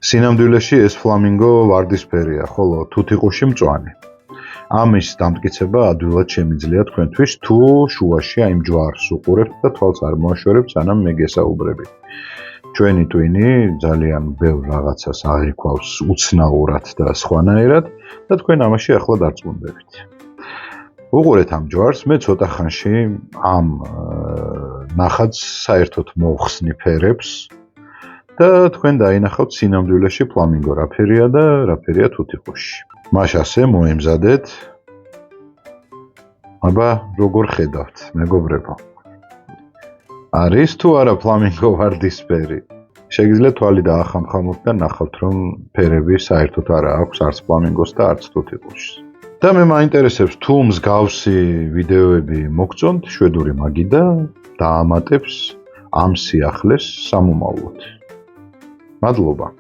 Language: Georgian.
სინამდვილეში ეს ფლამინგო ვარდისფერია, ხოლო თუთიყუში მწვანე. ამის დამტკიცება ადვილად შემიძლია თქვენთვის, თუ შუაში აი იმ ჯვარს უყურებთ და თვალს არ მოაშორებთ, სანამ მე გესაუბრები. ჩვენი ტვინი ძალიან ბევრ რაღაცას აღიქვავს უცნაურად და სხვანაირად და თქვენ ამაში ახლა დარწმუნდებით. უყურეთ ამ ჯვარს, მე ცოტა ხანში ამ ნახატს საერთოდ მოვხსნი ფერებს და თქვენ დაინახავთ სინამდვილეში ფლამინგო რა ფერია და რა ფერია თუთიყუში. მაშ ასე მოემზადეთ. აბა როგორ ხედავთ, მეგობრებო? არის თუ არა ფლამინგო ვარდისფერი? შეგიძლიათ თვალი დაახამხამოთ და ნახავთ, რომ ფერები საერთოდ არა აქვს არც ფლამინგოს და არც თუთიყუშს. და მე მაინტერესებს, თუ მსგავსი ვიდეოები მოგწონთ, შვედური მაგიდა დაამატებს ამ სიახლეს სამომავლოდ. მადლობა.